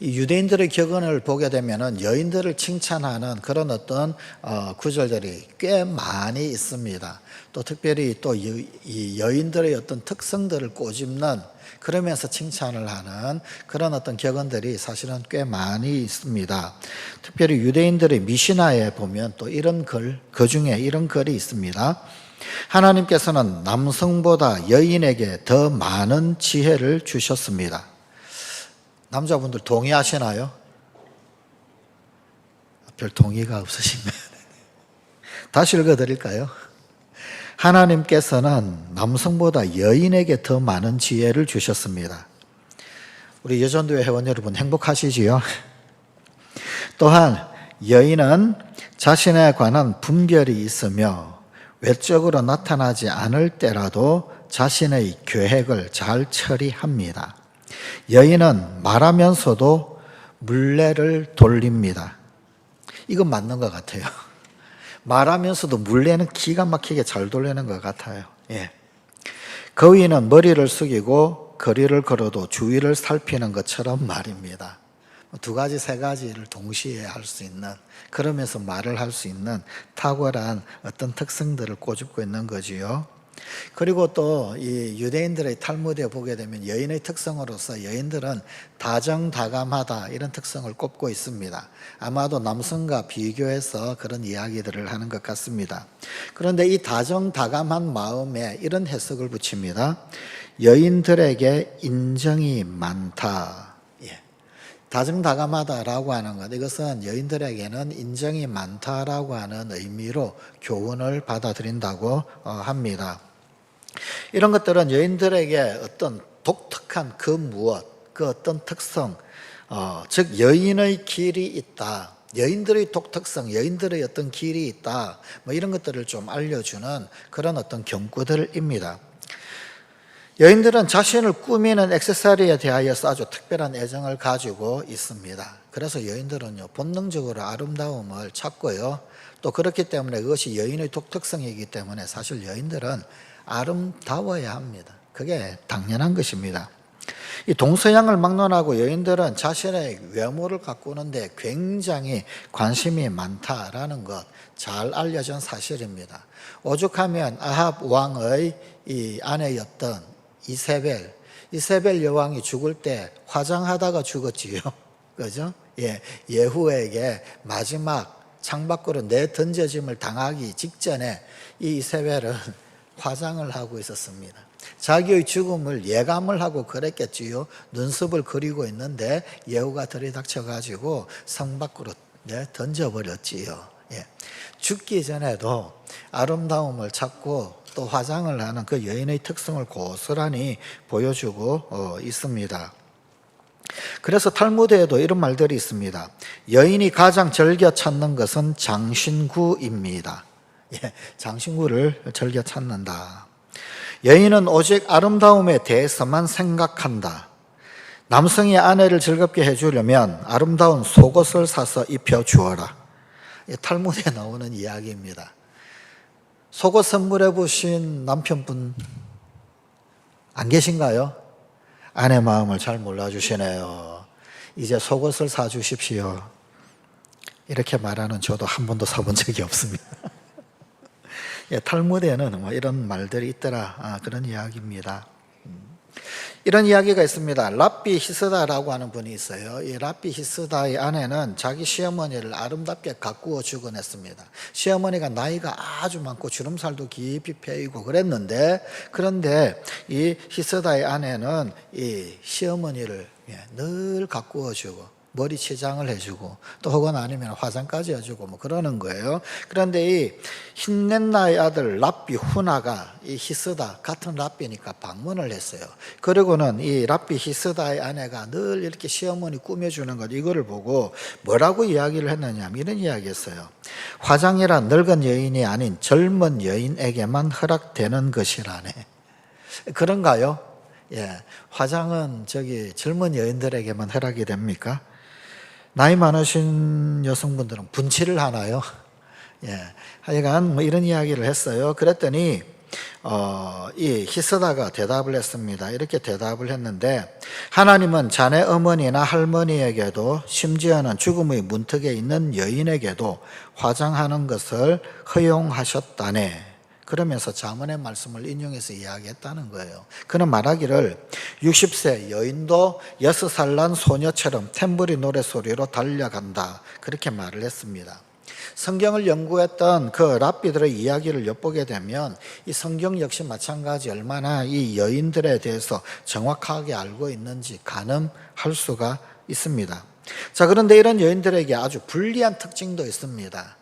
이 유대인들의 격언을 보게 되면은 여인들을 칭찬하는 그런 어떤 구절들이 꽤 많이 있습니다. 또 특별히 또 이 여인들의 어떤 특성들을 꼬집는, 그러면서 칭찬을 하는 그런 어떤 격언들이 사실은 꽤 많이 있습니다. 특별히 유대인들의 미시나에 보면 또 이런 그 중에 이런 글이 있습니다. 하나님께서는 남성보다 여인에게 더 많은 지혜를 주셨습니다. 남자분들 동의하시나요? 별 동의가 없으신가요? 다시 읽어드릴까요? 하나님께서는 남성보다 여인에게 더 많은 지혜를 주셨습니다. 우리 여전도회 회원 여러분 행복하시지요? 또한 여인은 자신에 관한 분별이 있으며 외적으로 나타나지 않을 때라도 자신의 계획을 잘 처리합니다. 여인은 말하면서도 물레를 돌립니다. 이건 맞는 것 같아요. 말하면서도 물레는 기가 막히게 잘 돌리는 것 같아요. 예. 거위는 머리를 숙이고 거리를 걸어도 주위를 살피는 것처럼 말입니다. 두 가지, 세 가지를 동시에 할 수 있는, 그러면서 말을 할 수 있는 탁월한 어떤 특성들을 꼬집고 있는 거지요. 그리고 또 이 유대인들의 탈무드에 보게 되면 여인의 특성으로서 여인들은 다정다감하다, 이런 특성을 꼽고 있습니다. 아마도 남성과 비교해서 그런 이야기들을 하는 것 같습니다. 그런데 이 다정다감한 마음에 이런 해석을 붙입니다. 여인들에게 인정이 많다. 다정다감하다라고 하는 것, 이것은 여인들에게는 인정이 많다라고 하는 의미로 교훈을 받아들인다고 합니다. 이런 것들은 여인들에게 어떤 독특한 그 무엇, 그 어떤 특성, 즉 여인의 길이 있다, 여인들의 독특성, 여인들의 어떤 길이 있다, 뭐 이런 것들을 좀 알려주는 그런 어떤 경구들입니다. 여인들은 자신을 꾸미는 액세서리에 대하여서 아주 특별한 애정을 가지고 있습니다. 그래서 여인들은요, 본능적으로 아름다움을 찾고요, 또 그렇기 때문에 그것이 여인의 독특성이기 때문에 사실 여인들은 아름다워야 합니다. 그게 당연한 것입니다. 이 동서양을 막론하고 여인들은 자신의 외모를 가꾸는데 굉장히 관심이 많다라는 것, 잘 알려진 사실입니다. 오죽하면 아합 왕의 이 아내였던 이세벨 여왕이 죽을 때 화장하다가 죽었지요. 그죠? 예후에게 마지막 창밖으로 내던져짐을 당하기 직전에 이 이세벨은 화장을 하고 있었습니다. 자기의 죽음을 예감을 하고 그랬겠지요. 눈썹을 그리고 있는데 예후가 들이닥쳐가지고 성 밖으로 던져버렸지요. 죽기 전에도 아름다움을 찾고 또 화장을 하는 그 여인의 특성을 고스란히 보여주고 있습니다. 그래서 탈무드에도 이런 말들이 있습니다. 여인이 가장 즐겨 찾는 것은 장신구입니다. 장신구를 즐겨 찾는다. 여인은 오직 아름다움에 대해서만 생각한다. 남성이 아내를 즐겁게 해주려면 아름다운 속옷을 사서 입혀주어라. 탈무드에 나오는 이야기입니다. 속옷 선물해 보신 남편분 안 계신가요? 아내 마음을 잘 몰라주시네요. 이제 속옷을 사주십시오. 이렇게 말하는 저도 한 번도 사본 적이 없습니다. 탈무드에는 뭐 이런 말들이 있더라, 그런 이야기입니다. 이런 이야기가 있습니다. 랍비 히스다라고 하는 분이 있어요. 이 랍비 히스다의 아내는 자기 시어머니를 아름답게 가꾸어 주곤 했습니다. 시어머니가 나이가 아주 많고 주름살도 깊이 패이고 그랬는데, 그런데 이 히스다의 아내는 이 시어머니를 늘 가꾸어 주고 머리 치장을 해주고 또 혹은 아니면 화장까지 해주고 뭐 그러는 거예요. 그런데 이 힌넨나의 아들 랍비 후나가 이 히스다, 같은 랍비니까 방문을 했어요. 그리고는 이 랍비 히스다의 아내가 늘 이렇게 시어머니 꾸며주는 것, 이거를 보고 뭐라고 이야기를 했느냐, 이런 이야기했어요. 화장이란 늙은 여인이 아닌 젊은 여인에게만 허락되는 것이라네. 그런가요? 화장은 젊은 여인들에게만 허락이 됩니까? 나이 많으신 여성분들은 분칠을 하나요? 하여간 뭐 이런 이야기를 했어요. 그랬더니 이 히스다가 대답을 했습니다. 이렇게 대답을 했는데 하나님은 자네 어머니나 할머니에게도 심지어는 죽음의 문턱에 있는 여인에게도 화장하는 것을 허용하셨다네. 그러면서 잠언의 말씀을 인용해서 이야기했다는 거예요. 그는 말하기를 60세 여인도 6살 난 소녀처럼 탬버리 노래소리로 달려간다. 그렇게 말을 했습니다. 성경을 연구했던 그 랍비들의 이야기를 엿보게 되면 이 성경 역시 마찬가지 얼마나 이 여인들에 대해서 정확하게 알고 있는지 가늠할 수가 있습니다. 자, 그런데 이런 여인들에게 아주 불리한 특징도 있습니다.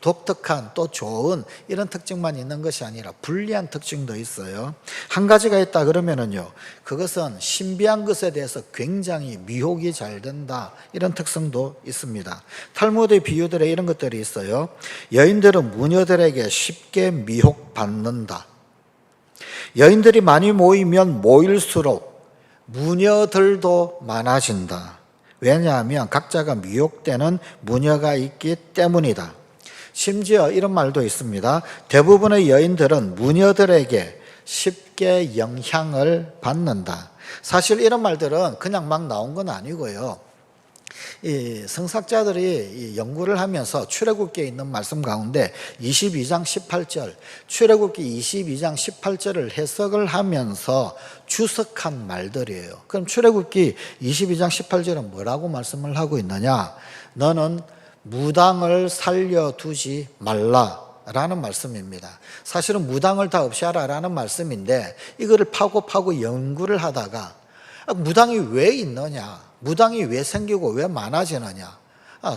독특한 또 좋은 이런 특징만 있는 것이 아니라 불리한 특징도 있어요. 한 가지가 있다 그러면은요, 그것은 신비한 것에 대해서 굉장히 미혹이 잘 된다, 이런 특성도 있습니다. 탈무드의 비유들에 이런 것들이 있어요. 여인들은 무녀들에게 쉽게 미혹받는다. 여인들이 많이 모이면 모일수록 무녀들도 많아진다. 왜냐하면 각자가 미혹되는 무녀가 있기 때문이다. 심지어 이런 말도 있습니다. 대부분의 여인들은 무녀들에게 쉽게 영향을 받는다. 사실 이런 말들은 그냥 막 나온 건 아니고요. 이 성사학자들이 연구를 하면서 출애굽기에 있는 말씀 가운데 22장 18절, 출애굽기 22장 18절을 해석을 하면서 주석한 말들이에요. 그럼 출애굽기 22장 18절은 뭐라고 말씀을 하고 있느냐? 너는 무당을 살려두지 말라라는 말씀입니다. 사실은 무당을 다 없애라라는 말씀인데 이거를 파고 연구를 하다가 무당이 왜 있느냐, 무당이 왜 생기고 왜 많아지느냐,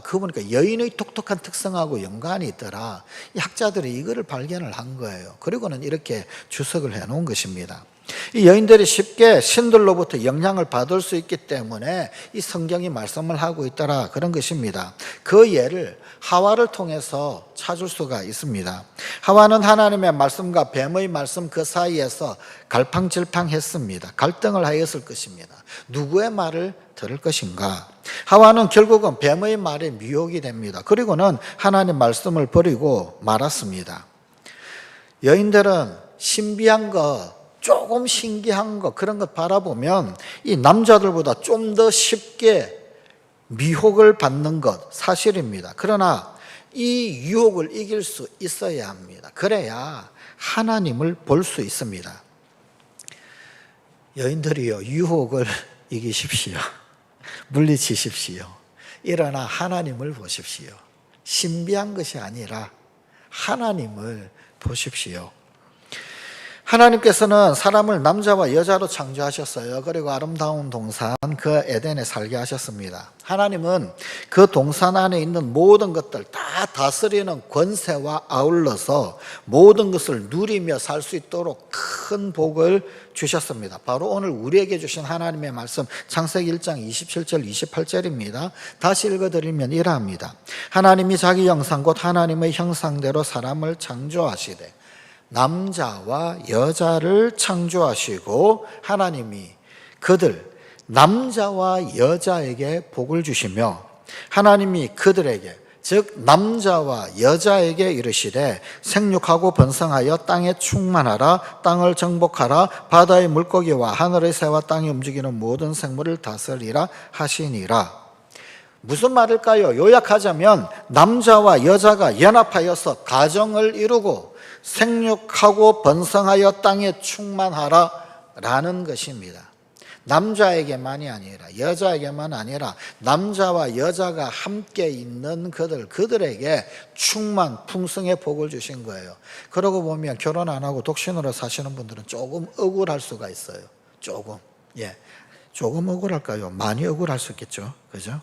그거 보니까 여인의 독특한 특성하고 연관이 있더라. 이 학자들이 이거를 발견을 한 거예요. 그리고는 이렇게 주석을 해놓은 것입니다. 이 여인들이 쉽게 신들로부터 영향을 받을 수 있기 때문에 이 성경이 말씀을 하고 있더라, 그런 것입니다. 그 예를 하와를 통해서 찾을 수가 있습니다. 하와는 하나님의 말씀과 뱀의 말씀 그 사이에서 갈팡질팡했습니다. 갈등을 하였을 것입니다. 누구의 말을 들을 것인가? 하와는 결국은 뱀의 말에 미혹이 됩니다. 그리고는 하나님 말씀을 버리고 말았습니다. 여인들은 신비한 것, 조금 신기한 것, 그런 것 바라보면 이 남자들보다 좀 더 쉽게 미혹을 받는 것 사실입니다. 그러나 이 유혹을 이길 수 있어야 합니다. 그래야 하나님을 볼 수 있습니다. 여인들이요, 유혹을 이기십시오. 물리치십시오. 일어나 하나님을 보십시오. 신비한 것이 아니라 하나님을 보십시오. 하나님께서는 사람을 남자와 여자로 창조하셨어요. 그리고 아름다운 동산 그 에덴에 살게 하셨습니다. 하나님은 그 동산 안에 있는 모든 것들 다 다스리는 권세와 아울러서 모든 것을 누리며 살 수 있도록 큰 복을 주셨습니다. 바로 오늘 우리에게 주신 하나님의 말씀 창세기 1장 27절 28절입니다. 다시 읽어드리면 이러합니다. 하나님이 자기 형상 곧 하나님의 형상대로 사람을 창조하시되 남자와 여자를 창조하시고 하나님이 그들 남자와 여자에게 복을 주시며 하나님이 그들에게 즉 남자와 여자에게 이르시되 생육하고 번성하여 땅에 충만하라 땅을 정복하라 바다의 물고기와 하늘의 새와 땅에 움직이는 모든 생물을 다스리라 하시니라. 무슨 말일까요? 요약하자면 남자와 여자가 연합하여서 가정을 이루고 생육하고 번성하여 땅에 충만하라 라는 것입니다. 남자에게만이 아니라 여자에게만 아니라 남자와 여자가 함께 있는 그들에게 충만 풍성의 복을 주신 거예요. 그러고 보면 결혼 안 하고 독신으로 사시는 분들은 조금 억울할 수가 있어요. 조금 억울할까요? 많이 억울할 수 있겠죠. 그죠?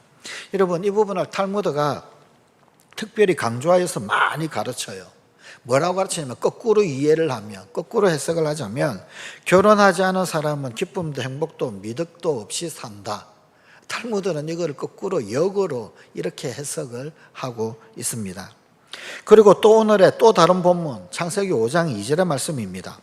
여러분, 이 부분을 탈무드가 특별히 강조하여서 많이 가르쳐요. 뭐라고 가르치냐면 거꾸로 이해를 하면, 거꾸로 해석을 하자면 결혼하지 않은 사람은 기쁨도 행복도 미덕도 없이 산다. 탈무드는 이걸 거꾸로 역으로 이렇게 해석을 하고 있습니다. 그리고 또 오늘의 또 다른 본문 창세기 5장 2절의 말씀입니다.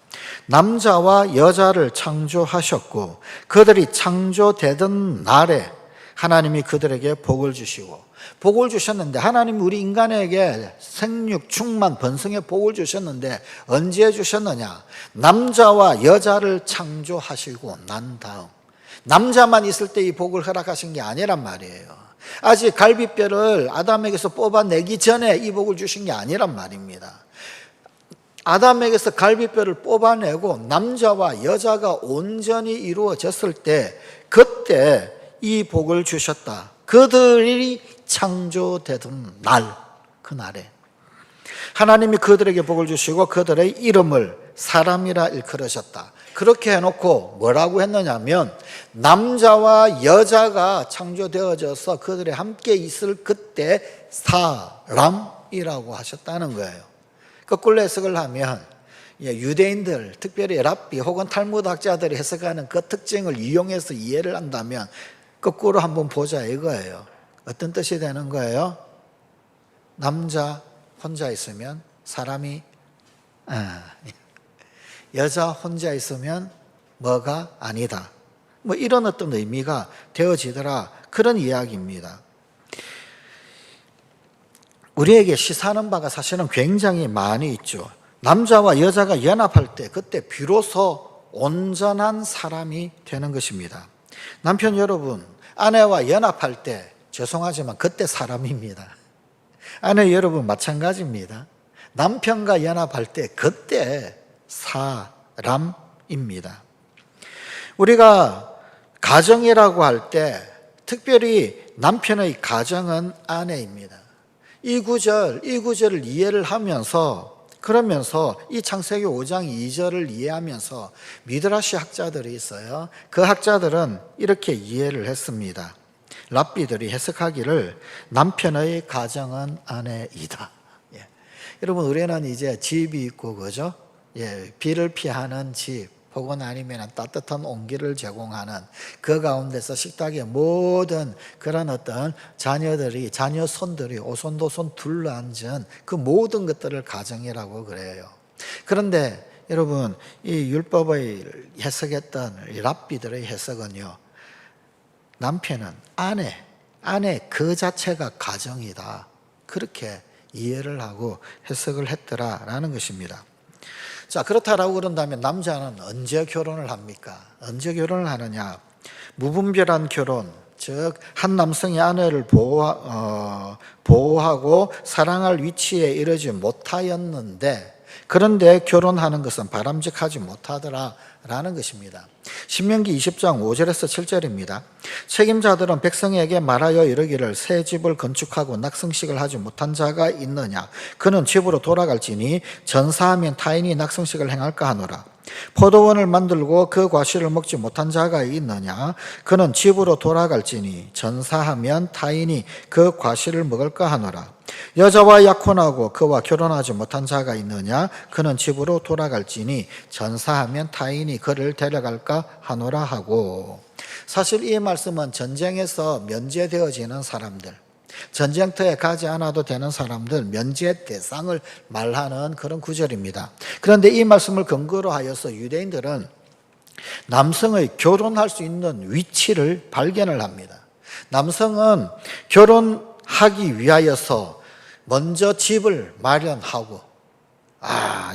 남자와 여자를 창조하셨고 그들이 창조되던 날에 하나님이 그들에게 복을 주시고, 복을 주셨는데, 하나님이 우리 인간에게 생육, 충만, 번성의 복을 주셨는데 언제 주셨느냐? 남자와 여자를 창조하시고 난 다음, 남자만 있을 때 이 복을 허락하신 게 아니란 말이에요. 아직 갈비뼈를 아담에게서 뽑아내기 전에 이 복을 주신 게 아니란 말입니다. 아담에게서 갈비뼈를 뽑아내고 남자와 여자가 온전히 이루어졌을 때, 그때 이 복을 주셨다. 그들이 창조되던 날, 그날에 하나님이 그들에게 복을 주시고 그들의 이름을 사람이라 일컬으셨다. 그렇게 해놓고 뭐라고 했느냐면, 남자와 여자가 창조되어져서 그들이 함께 있을 그때 사람이라고 하셨다는 거예요. 거꾸로 해석을 하면, 유대인들, 특별히 랍비 혹은 탈무드 학자들이 해석하는 그 특징을 이용해서 이해를 한다면 거꾸로 한번 보자 이거예요. 어떤 뜻이 되는 거예요? 남자 혼자 있으면 사람이, 여자 혼자 있으면 뭐가 아니다. 뭐 이런 어떤 의미가 되어지더라. 그런 이야기입니다. 우리에게 시사하는 바가 사실은 굉장히 많이 있죠. 남자와 여자가 연합할 때, 그때 비로소 온전한 사람이 되는 것입니다. 남편 여러분, 아내와 연합할 때, 죄송하지만 그때 사람입니다. 아내 여러분 마찬가지입니다. 남편과 연합할 때 그때 사람입니다. 우리가 가정이라고 할 때 특별히 남편의 가정은 아내입니다. 이 구절을 이해를 하면서, 그러면서 이 창세기 5장 2절을 이해하면서 미드라시 학자들이 있어요. 그 학자들은 이렇게 이해를 했습니다. 랍비들이 해석하기를, 남편의 가정은 아내이다. 여러분, 우리는 이제 집이 있고, 그죠? 비를 피하는 집, 혹은 아니면 따뜻한 온기를 제공하는 그 가운데서 식탁에 모든 그런 어떤 자녀 손들이 오손도손 둘러앉은 그 모든 것들을 가정이라고 그래요. 그런데 여러분, 이 율법을 해석했던 이 랍비들의 해석은요, 남편은 아내 그 자체가 가정이다. 그렇게 이해를 하고 해석을 했더라라는 것입니다. 자, 그렇다라고 그런다면 남자는 언제 결혼을 합니까? 언제 결혼을 하느냐? 무분별한 결혼, 즉 한 남성이 아내를 보호하고 사랑할 위치에 이르지 못하였는데, 그런데 결혼하는 것은 바람직하지 못하더라라는 것입니다. 신명기 20장 5절에서 7절입니다. 책임자들은 백성에게 말하여 이르기를, 새 집을 건축하고 낙성식을 하지 못한 자가 있느냐? 그는 집으로 돌아갈지니 전사하면 타인이 낙성식을 행할까 하노라. 포도원을 만들고 그 과실을 먹지 못한 자가 있느냐? 그는 집으로 돌아갈지니 전사하면 타인이 그 과실을 먹을까 하노라. 여자와 약혼하고 그와 결혼하지 못한 자가 있느냐? 그는 집으로 돌아갈지니 전사하면 타인이 그를 데려갈까 하노라 하고. 사실 이 말씀은 전쟁에서 면제되어지는 사람들, 전쟁터에 가지 않아도 되는 사람들, 면제 대상을 말하는 그런 구절입니다. 그런데 이 말씀을 근거로 하여서 유대인들은 남성의 결혼할 수 있는 위치를 발견을 합니다. 남성은 결혼하기 위하여서 먼저 집을 마련하고,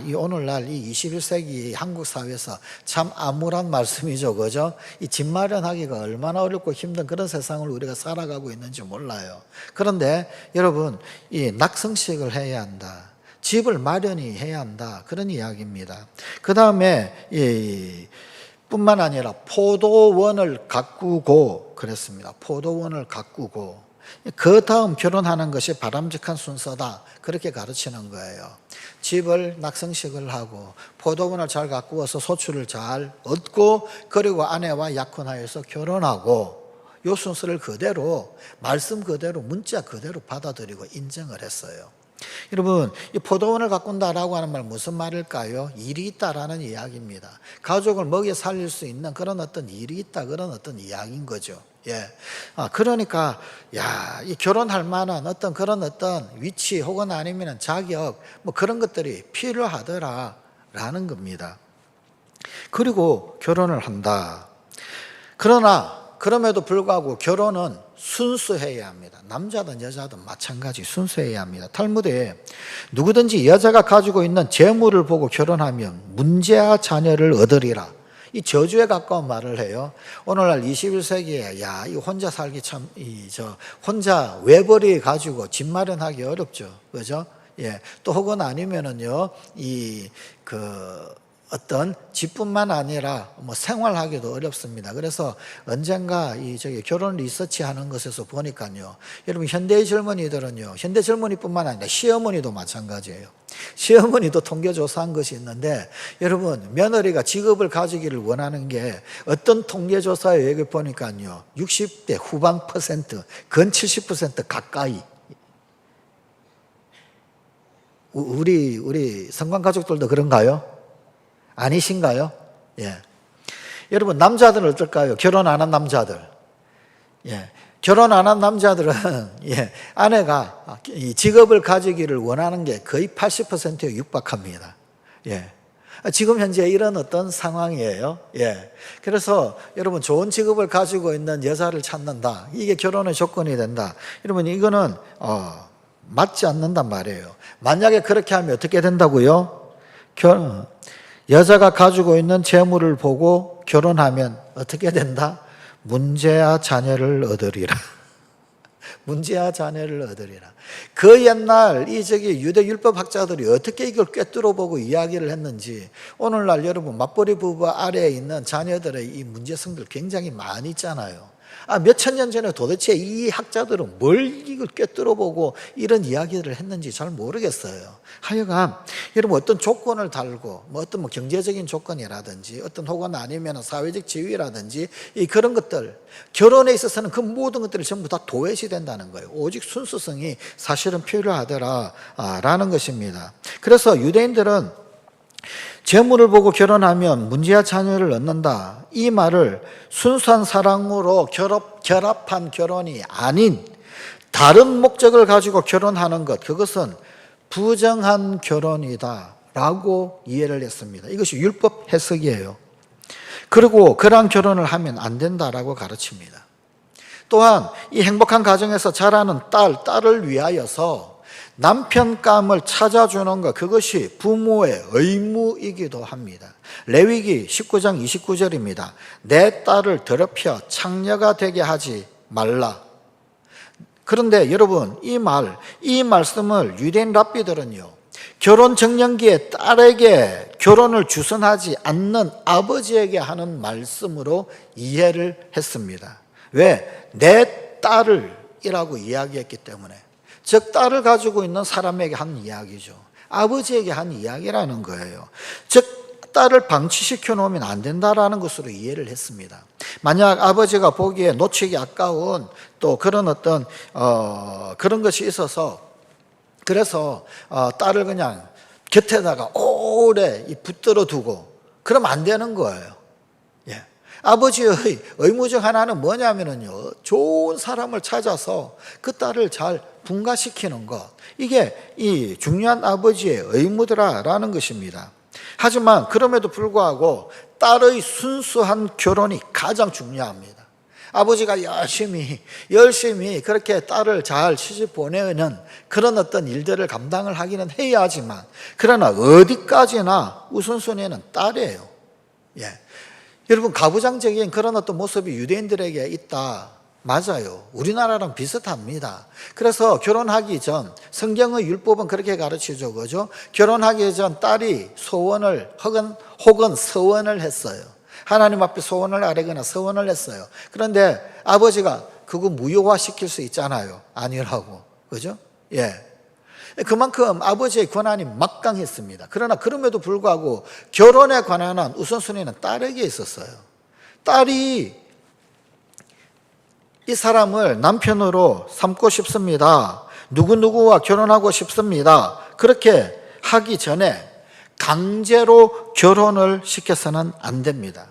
이 오늘날 이 21세기 한국 사회에서 참 암울한 말씀이죠, 그죠? 이 집 마련하기가 얼마나 어렵고 힘든 그런 세상을 우리가 살아가고 있는지 몰라요. 그런데 여러분, 이 낙성식을 해야 한다. 집을 마련히 해야 한다. 그런 이야기입니다. 그 다음에 뿐만 아니라 포도원을 가꾸고 그랬습니다. 포도원을 가꾸고 그 다음 결혼하는 것이 바람직한 순서다. 그렇게 가르치는 거예요. 집을 낙성식을 하고 포도원을 잘 가꾸어서 소출을 잘 얻고, 그리고 아내와 약혼하여서 결혼하고, 이 순서를 그대로, 말씀 그대로, 문자 그대로 받아들이고 인정을 했어요. 여러분, 이 포도원을 가꾼다라고 하는 말 무슨 말일까요? 일이 있다라는 이야기입니다. 가족을 먹여 살릴 수 있는 그런 어떤 일이 있다, 그런 어떤 이야기인 거죠. 그러니까 이 결혼할 만한 어떤 그런 어떤 위치 혹은 아니면 자격, 뭐 그런 것들이 필요하더라라는 겁니다. 그리고 결혼을 한다. 그러나 그럼에도 불구하고 결혼은 순수해야 합니다. 남자든 여자든 마찬가지 순수해야 합니다. 탈무드에 누구든지 여자가 가지고 있는 재물을 보고 결혼하면 문제와 자녀를 얻으리라. 이 저주에 가까운 말을 해요. 오늘날 21세기에 이 혼자 살기 참 혼자 외벌이 가지고 집 마련하기 어렵죠. 그죠? 예. 또 혹은 아니면은요. 어떤 집뿐만 아니라 뭐 생활하기도 어렵습니다. 그래서 언젠가 결혼 리서치 하는 것에서 보니까요. 여러분 현대의 젊은이들은요. 현대 젊은이뿐만 아니라 시어머니도 마찬가지예요. 시어머니도 통계조사한 것이 있는데 여러분 며느리가 직업을 가지기를 원하는 게 어떤 통계조사에 여기 보니까요. 60대 후반 퍼센트, 근 70% 가까이. 우리 성관 가족들도 그런가요? 아니신가요? 예. 여러분, 남자들은 어떨까요? 결혼 안 한 남자들. 예. 결혼 안 한 남자들은, 아내가 이 직업을 가지기를 원하는 게 거의 80%에 육박합니다. 예. 지금 현재 이런 어떤 상황이에요. 예. 그래서 여러분, 좋은 직업을 가지고 있는 여자를 찾는다. 이게 결혼의 조건이 된다. 여러분, 이거는, 맞지 않는단 말이에요. 만약에 그렇게 하면 어떻게 된다고요? 여자가 가지고 있는 재물을 보고 결혼하면 어떻게 된다? 문제와 자녀를 얻으리라. 문제와 자녀를 얻으리라. 그 옛날 유대 율법 학자들이 어떻게 이걸 꿰뚫어 보고 이야기를 했는지 오늘날 여러분 맞벌이 부부 아래에 있는 자녀들의 이 문제성들 굉장히 많이 있잖아요. 몇천 년 전에 도대체 이 학자들은 뭘 이걸 꿰뚫어 보고 이런 이야기를 했는지 잘 모르겠어요. 하여간 여러분 어떤 조건을 달고 어떤 경제적인 조건이라든지 어떤 혹은 아니면 사회적 지위라든지 그런 것들 결혼에 있어서는 그 모든 것들이 전부 다 도외시 된다는 거예요. 오직 순수성이 사실은 필요하더라라는 것입니다. 그래서 유대인들은 재물을 보고 결혼하면 문제와 자녀를 얻는다. 이 말을 순수한 사랑으로 결합한 결혼이 아닌 다른 목적을 가지고 결혼하는 것, 그것은 부정한 결혼이다 라고 이해를 했습니다. 이것이 율법 해석이에요. 그리고 그러한 결혼을 하면 안 된다라고 가르칩니다. 또한 이 행복한 가정에서 자라는 딸을 위하여서 남편감을 찾아주는 것, 그것이 부모의 의무이기도 합니다. 레위기 19장 29절입니다. 내 딸을 더럽혀 창녀가 되게 하지 말라. 그런데 여러분 이 말씀을 유대인 랍비들은요, 결혼 정년기에 딸에게 결혼을 주선하지 않는 아버지에게 하는 말씀으로 이해를 했습니다. 왜? 내 딸을 이라고 이야기했기 때문에. 즉 딸을 가지고 있는 사람에게 한 이야기죠. 아버지에게 한 이야기라는 거예요. 즉 딸을 방치시켜 놓으면 안 된다라는 것으로 이해를 했습니다. 만약 아버지가 보기에 놓치기 아까운 또 그런 어떤 그런 것이 있어서 그래서 딸을 그냥 곁에다가 오래 붙들어 두고 그러면 안 되는 거예요. 예. 아버지의 의무 중 하나는 뭐냐면요, 좋은 사람을 찾아서 그 딸을 잘 분가시키는 것, 이게 이 중요한 아버지의 의무더라라는 것입니다. 하지만 그럼에도 불구하고 딸의 순수한 결혼이 가장 중요합니다. 아버지가 열심히 그렇게 딸을 잘 시집 보내는 그런 어떤 일들을 감당을 하기는 해야 하지만, 그러나 어디까지나 우선순위는 딸이에요. 예. 여러분 가부장적인 그런 어떤 모습이 유대인들에게 있다. 맞아요. 우리나라랑 비슷합니다. 그래서 결혼하기 전 성경의 율법은 그렇게 가르치죠. 그죠? 결혼하기 전 딸이 소원을 혹은 서원을 했어요. 하나님 앞에 소원을 아뢰거나 서원을 했어요. 그런데 아버지가 그거 무효화시킬 수 있잖아요. 아니라고. 그죠? 예. 그만큼 아버지의 권한이 막강했습니다. 그러나 그럼에도 불구하고 결혼에 관한 우선순위는 딸에게 있었어요. 딸이 이 사람을 남편으로 삼고 싶습니다. 누구누구와 결혼하고 싶습니다. 그렇게 하기 전에 강제로 결혼을 시켜서는 안 됩니다.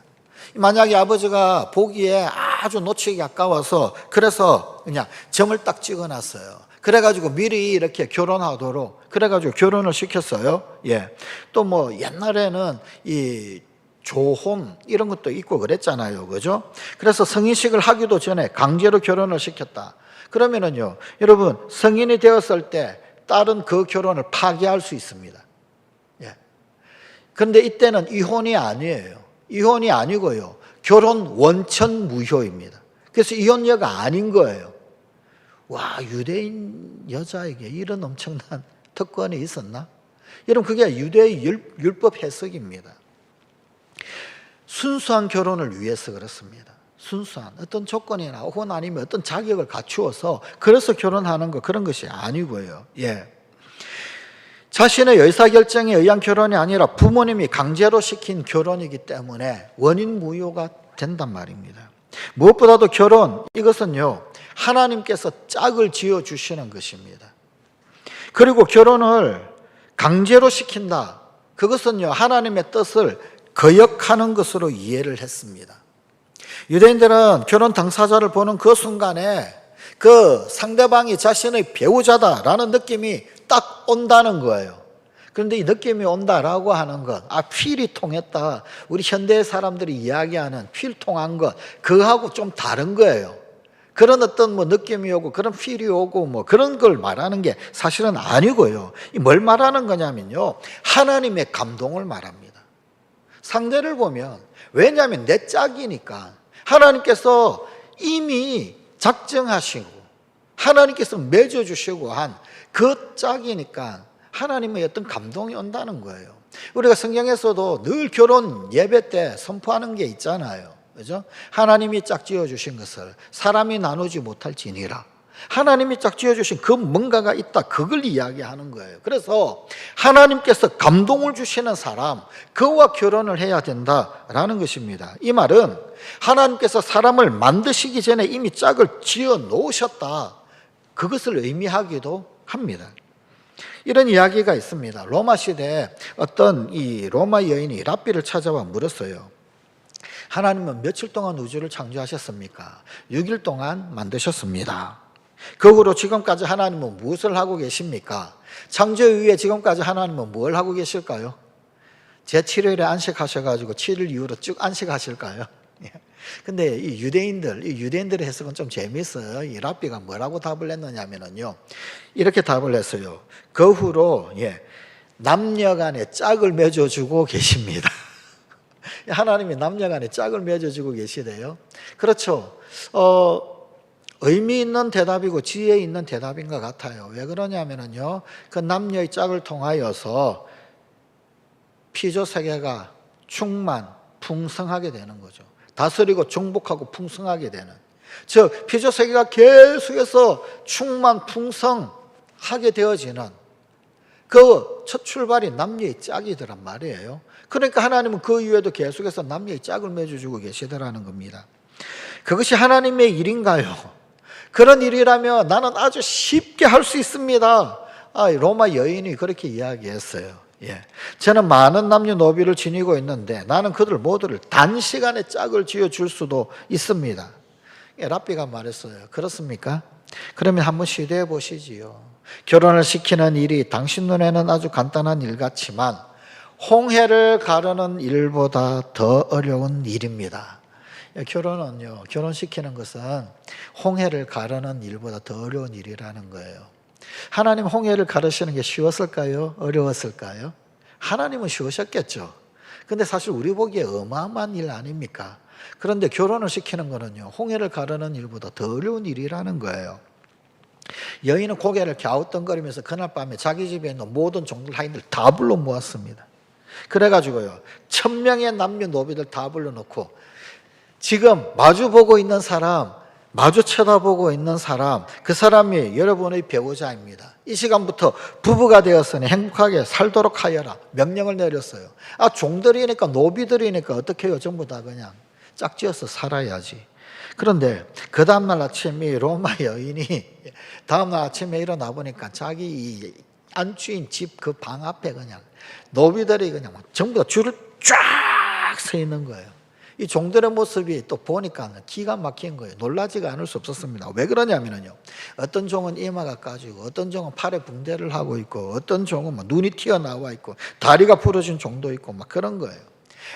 만약에 아버지가 보기에 아주 놓치기 아까워서 그래서 그냥 점을 딱 찍어놨어요. 그래가지고 미리 이렇게 결혼하도록 그래가지고 결혼을 시켰어요. 예. 또 옛날에는 조혼 이런 것도 있고 그랬잖아요. 그죠? 그래서 성인식을 하기도 전에 강제로 결혼을 시켰다. 그러면은요, 여러분, 성인이 되었을 때 딸은 그 결혼을 파기할 수 있습니다. 예. 그런데 이때는 이혼이 아니에요. 이혼이 아니고요. 결혼 원천 무효입니다. 그래서 이혼녀가 아닌 거예요. 와, 유대인 여자에게 이런 엄청난 특권이 있었나? 여러분, 그게 유대의 율법 해석입니다. 순수한 결혼을 위해서 그렇습니다. 순수한 어떤 조건이나 혹은 아니면 어떤 자격을 갖추어서 그래서 결혼하는 것, 그런 것이 아니고요. 예. 자신의 의사결정에 의한 결혼이 아니라 부모님이 강제로 시킨 결혼이기 때문에 원인 무효가 된단 말입니다. 무엇보다도 결혼, 이것은요, 하나님께서 짝을 지어 주시는 것입니다. 그리고 결혼을 강제로 시킨다. 그것은요, 하나님의 뜻을 거역하는 것으로 이해를 했습니다. 유대인들은 결혼 당사자를 보는 그 순간에 그 상대방이 자신의 배우자다라는 느낌이 딱 온다는 거예요. 그런데 이 느낌이 온다라고 하는 것, 필이 통했다. 우리 현대 사람들이 이야기하는 필 통한 것, 그거하고 좀 다른 거예요. 그런 어떤 느낌이 오고 그런 필이 오고 그런 걸 말하는 게 사실은 아니고요. 뭘 말하는 거냐면요, 하나님의 감동을 말합니다. 상대를 보면, 왜냐하면 내 짝이니까 하나님께서 이미 작정하시고 하나님께서 맺어주시고 한 그 짝이니까 하나님의 어떤 감동이 온다는 거예요. 우리가 성경에서도 늘 결혼 예배 때 선포하는 게 있잖아요. 그죠? 하나님이 짝 지어주신 것을 사람이 나누지 못할지니라. 하나님이 짝 지어주신 그 뭔가가 있다, 그걸 이야기하는 거예요. 그래서 하나님께서 감동을 주시는 사람, 그와 결혼을 해야 된다라는 것입니다. 이 말은 하나님께서 사람을 만드시기 전에 이미 짝을 지어 놓으셨다, 그것을 의미하기도 합니다. 이런 이야기가 있습니다. 로마 시대에 어떤 이 로마 여인이 랍비를 찾아와 물었어요. 하나님은 며칠 동안 우주를 창조하셨습니까? 6일 동안 만드셨습니다. 그 후로 지금까지 하나님은 무엇을 하고 계십니까? 창조 이후에 지금까지 하나님은 뭘 하고 계실까요? 제7일에 안식하셔가지고 7일 이후로 쭉 안식하실까요? 근데 이 유대인들의 해석은 좀 재미있어요. 이 랍비가 뭐라고 답을 했느냐면요, 이렇게 답을 했어요. 그 후로 남녀 간에 짝을 맺어주고 계십니다. 하나님이 남녀 간에 짝을 맺어주고 계시대요. 그렇죠. 의미 있는 대답이고 지혜 있는 대답인 것 같아요. 왜 그러냐면요, 그 남녀의 짝을 통하여서 피조 세계가 충만, 풍성하게 되는 거죠. 다스리고 정복하고 풍성하게 되는, 즉 피조 세계가 계속해서 충만, 풍성하게 되어지는 그 첫 출발이 남녀의 짝이더란 말이에요. 그러니까 하나님은 그 이후에도 계속해서 남녀의 짝을 맺어주고 계시더라는 겁니다. 그것이 하나님의 일인가요? 그런 일이라면 나는 아주 쉽게 할 수 있습니다. 로마 여인이 그렇게 이야기했어요. 저는 많은 남녀노비를 지니고 있는데 나는 그들 모두를 단시간에 짝을 지어줄 수도 있습니다. 랍비가 말했어요. 그렇습니까? 그러면 한번 시도해 보시지요. 결혼을 시키는 일이 당신 눈에는 아주 간단한 일 같지만 홍해를 가르는 일보다 더 어려운 일입니다. 결혼은요, 결혼시키는 것은 홍해를 가르는 일보다 더 어려운 일이라는 거예요. 하나님 홍해를 가르시는 게 쉬웠을까요? 어려웠을까요? 하나님은 쉬우셨겠죠. 근데 사실 우리 보기에 어마어마한 일 아닙니까? 그런데 결혼을 시키는 거는요, 홍해를 가르는 일보다 더 어려운 일이라는 거예요. 여인은 고개를 갸우뚱거리면서 그날 밤에 자기 집에 있는 모든 종들 하인들 다 불러 모았습니다. 그래가지고요, 1000명의 남녀 노비들 다 불러놓고 지금 마주보고 있는 사람, 마주 쳐다보고 있는 사람, 그 사람이 여러분의 배우자입니다. 이 시간부터 부부가 되었으니 행복하게 살도록 하여라 명령을 내렸어요. 종들이니까, 노비들이니까 어떻게 해요? 전부 다 그냥 짝지어서 살아야지. 그런데 그 다음날 아침에 로마 여인이 다음날 아침에 일어나 보니까 자기 이 안주인 집 그 방 앞에 그냥 노비들이 그냥 전부 다 줄을 쫙 서 있는 거예요. 이 종들의 모습이 또 보니까 기가 막힌 거예요. 놀라지가 않을 수 없었습니다. 왜 그러냐면요, 어떤 종은 이마가 까지고, 어떤 종은 팔에 붕대를 하고 있고, 어떤 종은 눈이 튀어나와 있고, 다리가 부러진 종도 있고, 그런 거예요.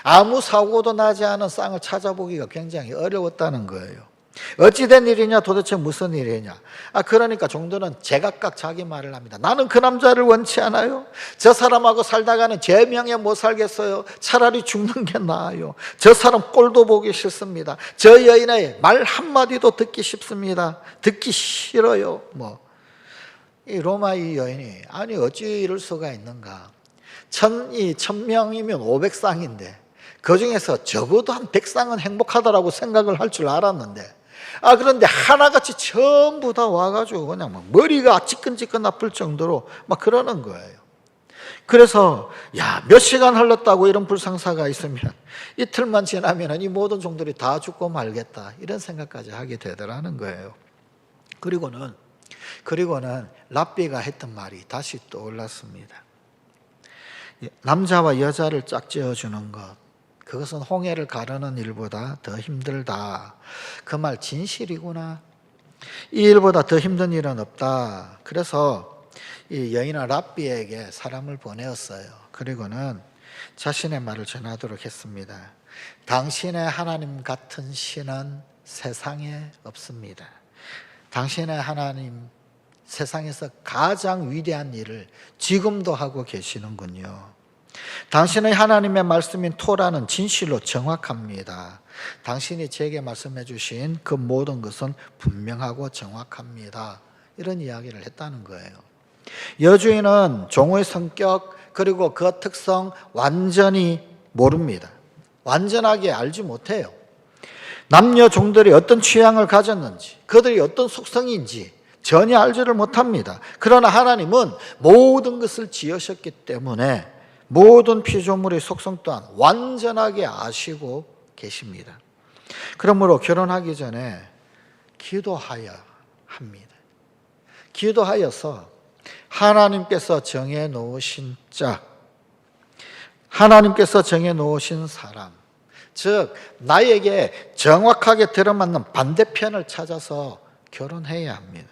아무 사고도 나지 않은 쌍을 찾아보기가 굉장히 어려웠다는 거예요. 어찌된 일이냐, 도대체 무슨 일이냐. 그러니까 종들은 제각각 자기 말을 합니다. 나는 그 남자를 원치 않아요. 저 사람하고 살다가는 제 명예 못 살겠어요. 차라리 죽는 게 나아요. 저 사람 꼴도 보기 싫습니다. 저 여인의 말 한마디도 듣기 쉽습니다. 듣기 싫어요. 이 로마의 여인이 아니 어찌 이럴 수가 있는가. 1000명이면 500쌍인데 그 중에서 적어도 한 100쌍은 행복하다라고 생각을 할 줄 알았는데 그런데 하나같이 전부 다 와가지고 그냥 막 머리가 지끈지끈 아플 정도로 막 그러는 거예요. 그래서 몇 시간 흘렀다고 이런 불상사가 있으면 이틀만 지나면 이 모든 종들이 다 죽고 말겠다 이런 생각까지 하게 되더라는 거예요. 그리고는 랍비가 했던 말이 다시 떠올랐습니다. 남자와 여자를 짝지어주는 것, 그것은 홍해를 가르는 일보다 더 힘들다. 그 말 진실이구나. 이 일보다 더 힘든 일은 없다. 그래서 이 여인은 랍비에게 사람을 보내었어요. 그리고는 자신의 말을 전하도록 했습니다. 당신의 하나님 같은 신은 세상에 없습니다. 당신의 하나님, 세상에서 가장 위대한 일을 지금도 하고 계시는군요. 당신의 하나님의 말씀인 토라는 진실로 정확합니다. 당신이 제게 말씀해 주신 그 모든 것은 분명하고 정확합니다. 이런 이야기를 했다는 거예요. 여주인은 종의 성격 그리고 그 특성 완전히 모릅니다. 완전하게 알지 못해요. 남녀 종들이 어떤 취향을 가졌는지, 그들이 어떤 속성인지 전혀 알지를 못합니다. 그러나 하나님은 모든 것을 지으셨기 때문에 모든 피조물의 속성 또한 완전하게 아시고 계십니다. 그러므로 결혼하기 전에 기도하여야 합니다. 기도하여서 하나님께서 정해 놓으신 짝, 하나님께서 정해 놓으신 사람, 즉 나에게 정확하게 들어맞는 반대편을 찾아서 결혼해야 합니다.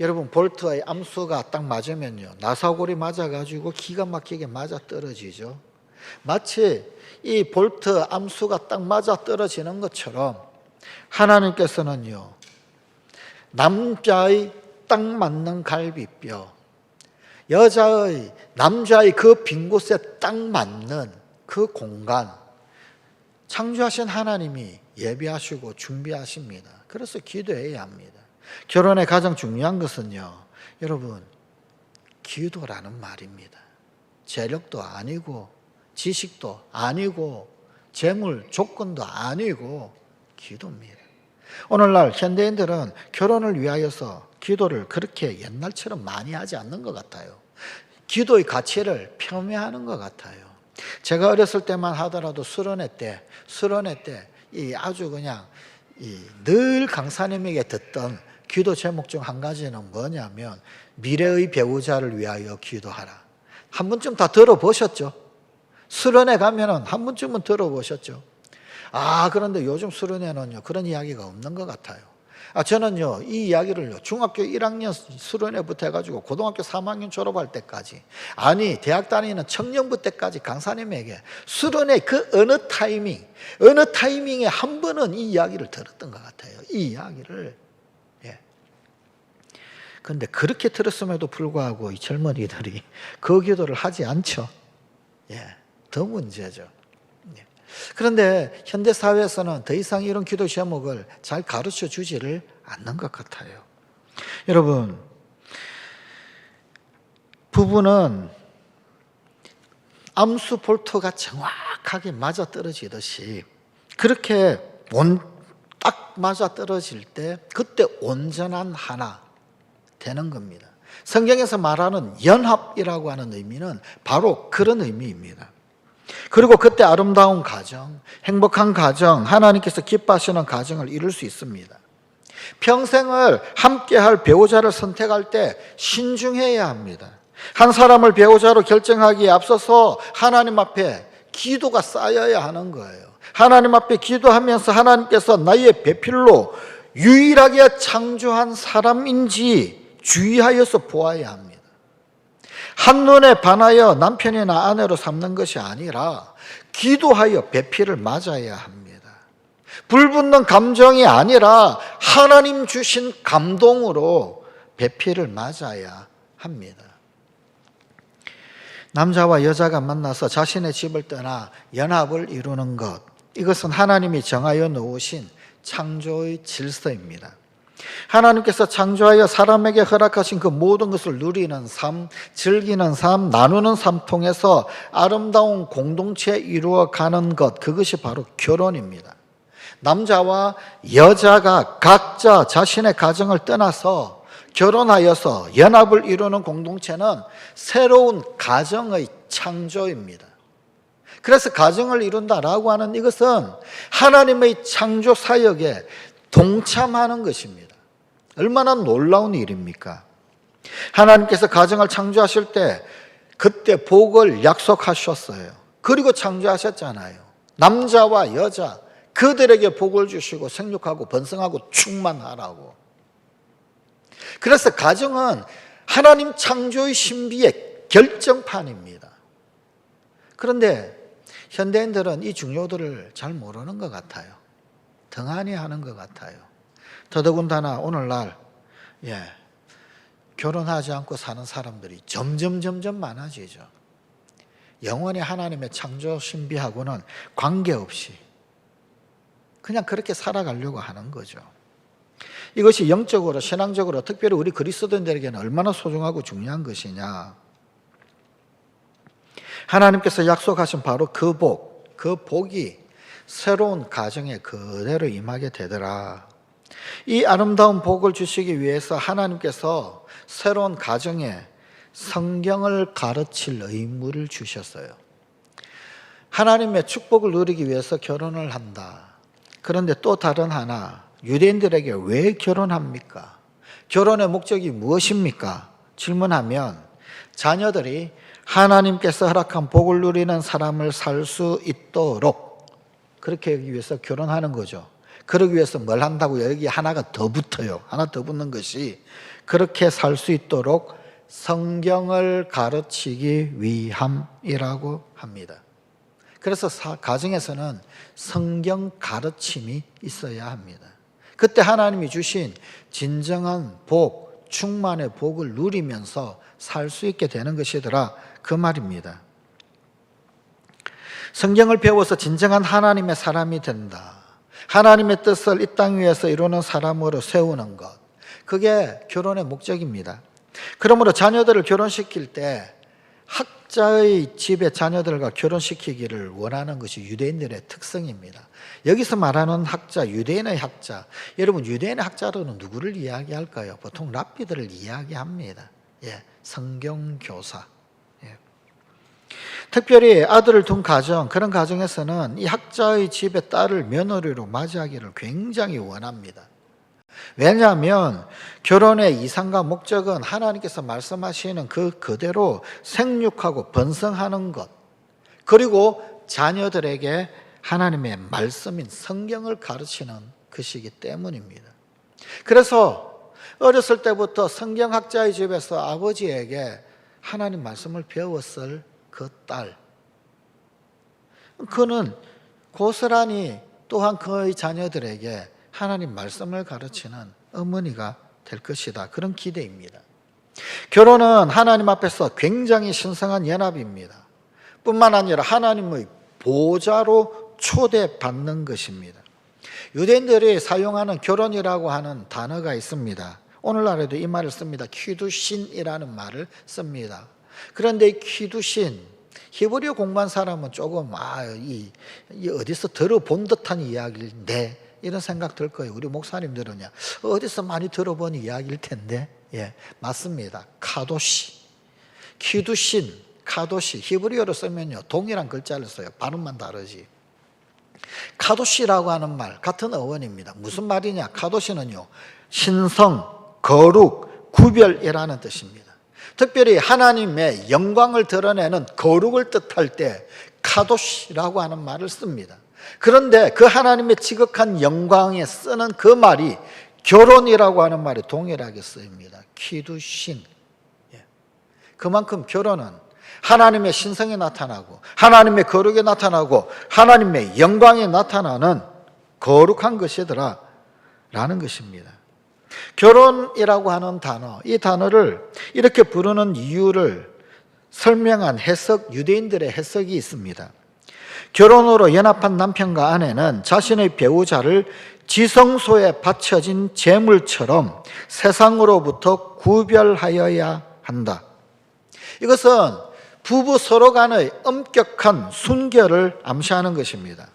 여러분, 볼트의 암수가 딱 맞으면요, 나사골이 맞아가지고 기가 막히게 맞아 떨어지죠. 마치 이 볼트 암수가 딱 맞아 떨어지는 것처럼 하나님께서는요, 남자의 딱 맞는 갈비뼈, 남자의 그 빈 곳에 딱 맞는 그 공간, 창조하신 하나님이 예비하시고 준비하십니다. 그래서 기도해야 합니다. 결혼의 가장 중요한 것은요, 여러분, 기도라는 말입니다. 재력도 아니고 지식도 아니고 재물 조건도 아니고 기도입니다. 오늘날 현대인들은 결혼을 위하여서 기도를 그렇게 옛날처럼 많이 하지 않는 것 같아요. 기도의 가치를 폄훼하는 것 같아요. 제가 어렸을 때만 하더라도 수련회 때 아주 그냥 늘 강사님에게 듣던 기도 제목 중 한 가지는 뭐냐면 미래의 배우자를 위하여 기도하라. 한 번쯤 다 들어보셨죠? 수련회 가면은 한 번쯤은 들어보셨죠? 그런데 요즘 수련회는요, 그런 이야기가 없는 것 같아요. 저는요, 이 이야기를요, 중학교 1학년 수련회부터 해가지고 고등학교 3학년 졸업할 때까지, 대학 다니는 청년부 때까지 강사님에게 수련회 그 어느 타이밍에 한 번은 이 이야기를 들었던 것 같아요. 이 이야기를. 그런데 그렇게 들었음에도 불구하고 이 젊은이들이 그 기도를 하지 않죠. 더 문제죠. 그런데 현대사회에서는 더 이상 이런 기도 제목을 잘 가르쳐 주지를 않는 것 같아요. 여러분, 부부는 암수 볼트가 정확하게 맞아떨어지듯이 그렇게 딱 맞아떨어질 때 그때 온전한 하나 되는 겁니다. 성경에서 말하는 연합이라고 하는 의미는 바로 그런 의미입니다. 그리고 그때 아름다운 가정, 행복한 가정, 하나님께서 기뻐하시는 가정을 이룰 수 있습니다. 평생을 함께할 배우자를 선택할 때 신중해야 합니다. 한 사람을 배우자로 결정하기에 앞서서 하나님 앞에 기도가 쌓여야 하는 거예요. 하나님 앞에 기도하면서 하나님께서 나의 배필로 유일하게 창조한 사람인지 주의하여서 보아야 합니다. 한눈에 반하여 남편이나 아내로 삼는 것이 아니라 기도하여 배필을 맞아야 합니다. 불붙는 감정이 아니라 하나님 주신 감동으로 배필을 맞아야 합니다. 남자와 여자가 만나서 자신의 집을 떠나 연합을 이루는 것, 이것은 하나님이 정하여 놓으신 창조의 질서입니다. 하나님께서 창조하여 사람에게 허락하신 그 모든 것을 누리는 삶, 즐기는 삶, 나누는 삶 통해서 아름다운 공동체 이루어가는 것, 그것이 바로 결혼입니다. 남자와 여자가 각자 자신의 가정을 떠나서 결혼하여서 연합을 이루는 공동체는 새로운 가정의 창조입니다. 그래서 가정을 이룬다라고 하는 이것은 하나님의 창조 사역에 동참하는 것입니다. 얼마나 놀라운 일입니까? 하나님께서 가정을 창조하실 때 그때 복을 약속하셨어요. 그리고 창조하셨잖아요. 남자와 여자 그들에게 복을 주시고 생육하고 번성하고 충만하라고. 그래서 가정은 하나님 창조의 신비의 결정판입니다. 그런데 현대인들은 이 중요도를 잘 모르는 것 같아요. 등한히 하는 것 같아요. 더더군다나 오늘날 결혼하지 않고 사는 사람들이 점점 많아지죠. 영원히 하나님의 창조 신비하고는 관계없이 그냥 그렇게 살아가려고 하는 거죠. 이것이 영적으로 신앙적으로 특별히 우리 그리스도인들에게는 얼마나 소중하고 중요한 것이냐. 하나님께서 약속하신 바로 그 복이 새로운 가정에 그대로 임하게 되더라. 이 아름다운 복을 주시기 위해서 하나님께서 새로운 가정에 성경을 가르칠 의무를 주셨어요. 하나님의 축복을 누리기 위해서 결혼을 한다. 그런데 또 다른 하나, 유대인들에게 왜 결혼합니까? 결혼의 목적이 무엇입니까? 질문하면 자녀들이 하나님께서 허락한 복을 누리는 사람을 살 수 있도록 그렇게 하기 위해서 결혼하는 거죠. 그러기 위해서 뭘 한다고요? 여기 하나가 더 붙어요. 하나 더 붙는 것이 그렇게 살 수 있도록 성경을 가르치기 위함이라고 합니다. 그래서 가정에서는 성경 가르침이 있어야 합니다. 그때 하나님이 주신 진정한 복, 충만의 복을 누리면서 살 수 있게 되는 것이더라, 그 말입니다. 성경을 배워서 진정한 하나님의 사람이 된다. 하나님의 뜻을 이 땅 위에서 이루는 사람으로 세우는 것, 그게 결혼의 목적입니다. 그러므로 자녀들을 결혼시킬 때 학자의 집의 자녀들과 결혼시키기를 원하는 것이 유대인들의 특성입니다. 여기서 말하는 학자, 유대인의 학자, 여러분 유대인의 학자로는 누구를 이야기할까요? 보통 랍비들을 이야기합니다. 성경교사. 특별히 아들을 둔 가정, 그런 가정에서는 이 학자의 집의 딸을 며느리로 맞이하기를 굉장히 원합니다. 왜냐하면 결혼의 이상과 목적은 하나님께서 말씀하시는 그대로 생육하고 번성하는 것, 그리고 자녀들에게 하나님의 말씀인 성경을 가르치는 것이기 때문입니다. 그래서 어렸을 때부터 성경학자의 집에서 아버지에게 하나님 말씀을 배웠을 그 딸, 그는 고스란히 또한 그의 자녀들에게 하나님 말씀을 가르치는 어머니가 될 것이다, 그런 기대입니다. 결혼은 하나님 앞에서 굉장히 신성한 연합입니다. 뿐만 아니라 하나님의 보좌로 초대받는 것입니다. 유대인들이 사용하는 결혼이라고 하는 단어가 있습니다. 오늘날에도 이 말을 씁니다. 키두신이라는 말을 씁니다. 그런데 이 키두신, 히브리어 공부한 사람은 조금 이 어디서 들어본 듯한 이야기인데 이런 생각 들 거예요. 우리 목사님들은요, 어디서 많이 들어본 이야기일 텐데. 맞습니다. 카도시, 키두신, 카도시, 히브리어로 쓰면요 동일한 글자를 써요. 발음만 다르지. 카도시라고 하는 말 같은 어원입니다. 무슨 말이냐? 카도시는요 신성, 거룩, 구별이라는 뜻입니다. 특별히 하나님의 영광을 드러내는 거룩을 뜻할 때 카도시라고 하는 말을 씁니다. 그런데 그 하나님의 지극한 영광에 쓰는 그 말이 결혼이라고 하는 말이 동일하게 쓰입니다. 키두신. 그만큼 결혼은 하나님의 신성이 나타나고 하나님의 거룩이 나타나고 하나님의 영광이 나타나는 거룩한 것이더라 라는 것입니다. 결혼이라고 하는 단어, 이 단어를 이렇게 부르는 이유를 설명한 해석, 유대인들의 해석이 있습니다. 결혼으로 연합한 남편과 아내는 자신의 배우자를 지성소에 바쳐진 제물처럼 세상으로부터 구별하여야 한다. 이것은 부부 서로 간의 엄격한 순결을 암시하는 것입니다.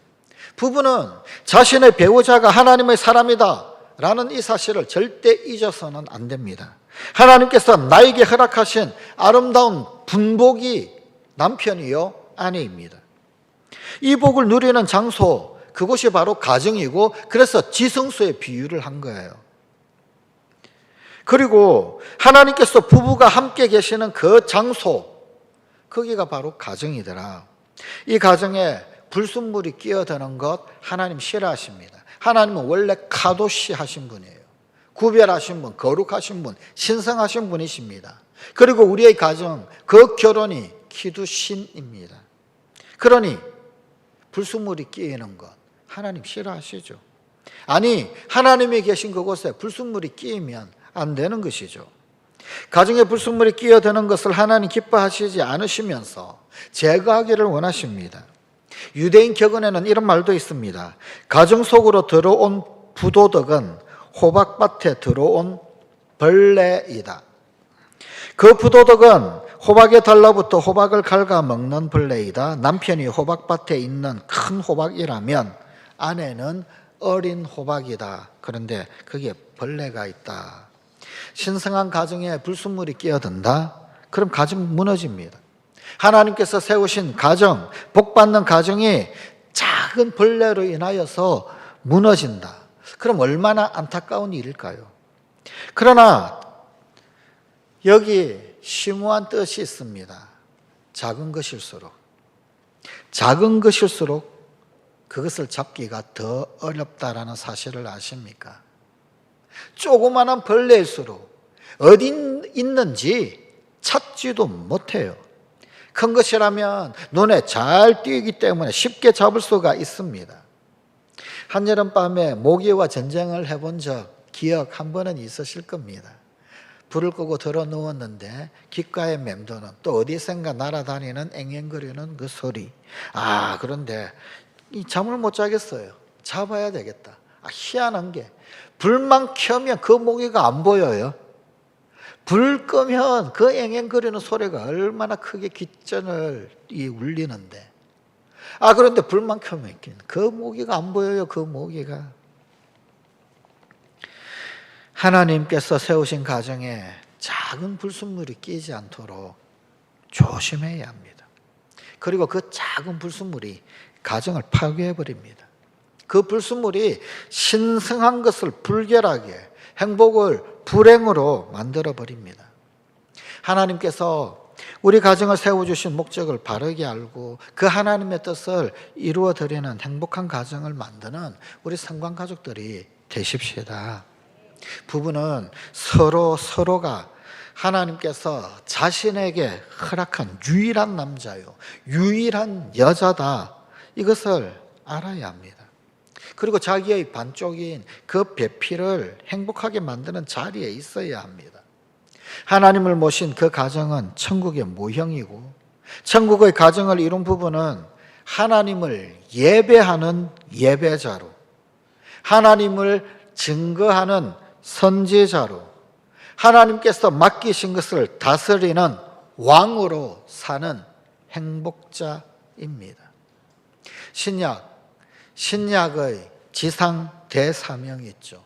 부부는 자신의 배우자가 하나님의 사람이다 라는 이 사실을 절대 잊어서는 안 됩니다. 하나님께서 나에게 허락하신 아름다운 분복이 남편이요 아내입니다. 이 복을 누리는 장소, 그곳이 바로 가정이고 그래서 지성소에 비유를 한 거예요. 그리고 하나님께서 부부가 함께 계시는 그 장소, 거기가 바로 가정이더라. 이 가정에 불순물이 끼어드는 것 하나님 싫어하십니다. 하나님은 원래 카도시 하신 분이에요. 구별하신 분, 거룩하신 분, 신성하신 분이십니다. 그리고 우리의 가정, 그 결혼이 키두신입니다. 그러니 불순물이 끼이는 것 하나님 싫어하시죠. 아니, 하나님이 계신 그곳에 불순물이 끼이면 안 되는 것이죠. 가정에 불순물이 끼어드는 것을 하나님 기뻐하시지 않으시면서 제거하기를 원하십니다. 유대인 격언에는 이런 말도 있습니다. 가정 속으로 들어온 부도덕은 호박밭에 들어온 벌레이다. 그 부도덕은 호박에 달라붙어 호박을 갉아먹는 벌레이다. 남편이 호박밭에 있는 큰 호박이라면 아내는 어린 호박이다. 그런데 거기에 벌레가 있다. 신성한 가정에 불순물이 끼어든다? 그럼 가정 무너집니다. 하나님께서 세우신 가정, 복받는 가정이 작은 벌레로 인하여서 무너진다. 그럼 얼마나 안타까운 일일까요? 그러나 여기 심오한 뜻이 있습니다. 작은 것일수록 그것을 잡기가 더 어렵다라는 사실을 아십니까? 조그마한 벌레일수록 어디 있는지 찾지도 못해요. 큰 것이라면 눈에 잘 띄기 때문에 쉽게 잡을 수가 있습니다. 한여름밤에 모기와 전쟁을 해본 기억 한 번은 있으실 겁니다. 불을 끄고 들어 누웠는데 귓가에 맴도는 또 어디선가 날아다니는 앵앵거리는 그 소리. 그런데 이 잠을 못 자겠어요. 잡아야 되겠다. 희한한 게 불만 켜면 그 모기가 안 보여요. 불 끄면 그 앵앵거리는 소리가 얼마나 크게 귓전을 울리는데 그런데 불만 켜면 그 모기가 안 보여요. 그 모기가. 하나님께서 세우신 가정에 작은 불순물이 끼지 않도록 조심해야 합니다. 그리고 그 작은 불순물이 가정을 파괴해버립니다. 그 불순물이 신성한 것을 불결하게, 행복을 불행으로 만들어버립니다. 하나님께서 우리 가정을 세워주신 목적을 바르게 알고 그 하나님의 뜻을 이루어드리는 행복한 가정을 만드는 우리 성관가족들이 되십시다. 부부는 서로가 하나님께서 자신에게 허락한 유일한 남자요, 유일한 여자다. 이것을 알아야 합니다. 그리고 자기의 반쪽인 그 배필을 행복하게 만드는 자리에 있어야 합니다. 하나님을 모신 그 가정은 천국의 모형이고 천국의 가정을 이룬 부부는 하나님을 예배하는 예배자로, 하나님을 증거하는 선지자로, 하나님께서 맡기신 것을 다스리는 왕으로 사는 행복자입니다. 신약의 지상 대사명이 있죠.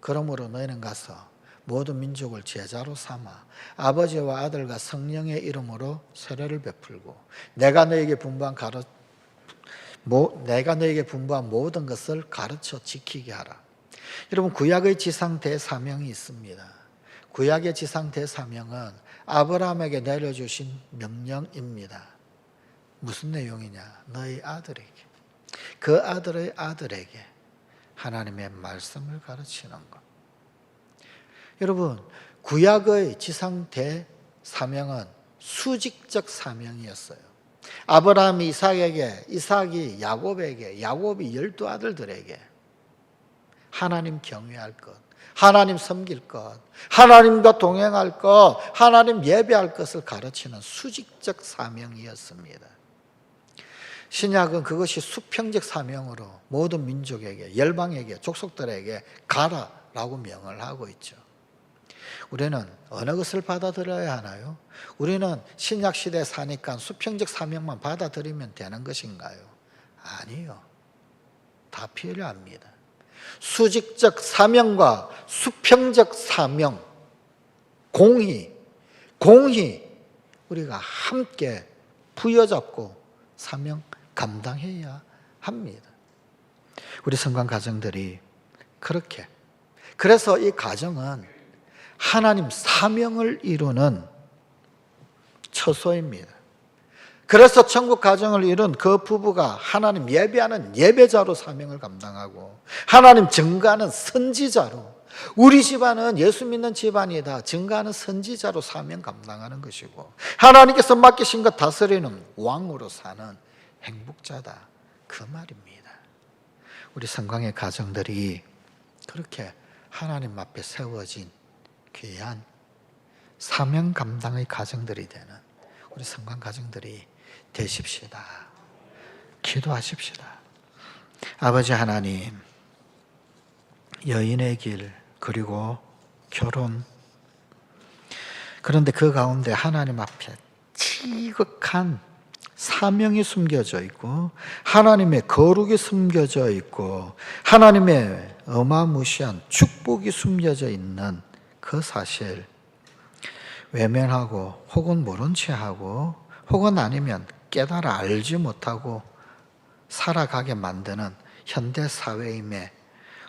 그러므로 너희는 가서 모든 민족을 제자로 삼아 아버지와 아들과 성령의 이름으로 세례를 베풀고 내가 너에게 분부한 모든 것을 가르쳐 지키게 하라. 여러분, 구약의 지상 대사명이 있습니다. 구약의 지상 대사명은 아브라함에게 내려주신 명령입니다. 무슨 내용이냐? 너희 아들에게, 그 아들의 아들에게 하나님의 말씀을 가르치는 것. 여러분, 구약의 지상 대사명은 수직적 사명이었어요. 아브라함이 이삭에게, 이삭이 야곱에게, 야곱이 12아들들에게 하나님 경외할 것, 하나님 섬길 것, 하나님과 동행할 것, 하나님 예배할 것을 가르치는 수직적 사명이었습니다. 신약은 그것이 수평적 사명으로 모든 민족에게, 열방에게, 족속들에게 가라라고 명을 하고 있죠. 우리는 어느 것을 받아들여야 하나요? 우리는 신약 시대에 사니까 수평적 사명만 받아들이면 되는 것인가요? 아니요. 다 필요합니다. 수직적 사명과 수평적 사명, 공히 우리가 함께 부여잡고 사명 감당해야 합니다. 우리 성관 가정들이 그렇게, 그래서 이 가정은 하나님 사명을 이루는 처소입니다. 그래서 천국 가정을 이룬 그 부부가 하나님 예배하는 예배자로 사명을 감당하고, 하나님 증거하는 선지자로, 우리 집안은 예수 믿는 집안이다 증거하는 선지자로 사명 감당하는 것이고, 하나님께서 맡기신 것 다스리는 왕으로 사는 행복자다, 그 말입니다. 우리 성광의 가정들이 그렇게 하나님 앞에 세워진 귀한 사명 감당의 가정들이 되는 우리 성광 가정들이 되십시다. 기도하십시다. 아버지 하나님, 여인의 길, 그리고 결혼, 그런데 그 가운데 하나님 앞에 지극한 사명이 숨겨져 있고, 하나님의 거룩이 숨겨져 있고, 하나님의 어마무시한 축복이 숨겨져 있는 그 사실, 외면하고 혹은 모른 채 하고 혹은 아니면 깨달아 알지 못하고 살아가게 만드는 현대 사회임에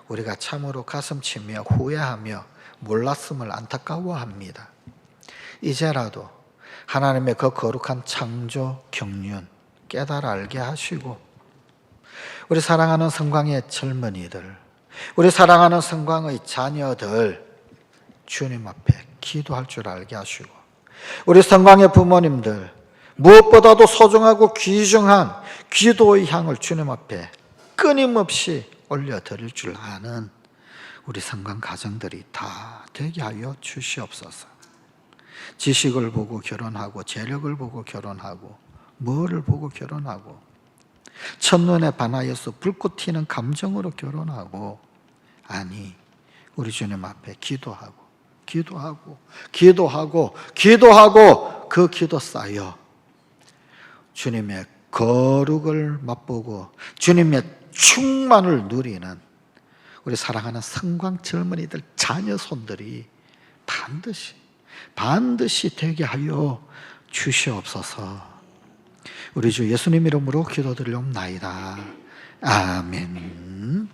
우리가 참으로 가슴치며 후회하며 몰랐음을 안타까워합니다. 이제라도 하나님의 그 거룩한 창조 경륜 깨달아 알게 하시고, 우리 사랑하는 성광의 젊은이들, 우리 사랑하는 성광의 자녀들 주님 앞에 기도할 줄 알게 하시고, 우리 성광의 부모님들 무엇보다도 소중하고 귀중한 기도의 향을 주님 앞에 끊임없이 올려드릴 줄 아는 우리 성광 가정들이 다 되게 하여 주시옵소서. 지식을 보고 결혼하고, 재력을 보고 결혼하고, 뭐를 보고 결혼하고, 첫눈에 반하여서 불꽃 튀는 감정으로 결혼하고, 아니, 우리 주님 앞에 기도하고 그 기도 쌓여 주님의 거룩을 맛보고 주님의 충만을 누리는 우리 사랑하는 성광 젊은이들 자녀 손들이 반드시 되게 하여 주시옵소서. 우리 주 예수님 이름으로 기도드리옵나이다. 아멘.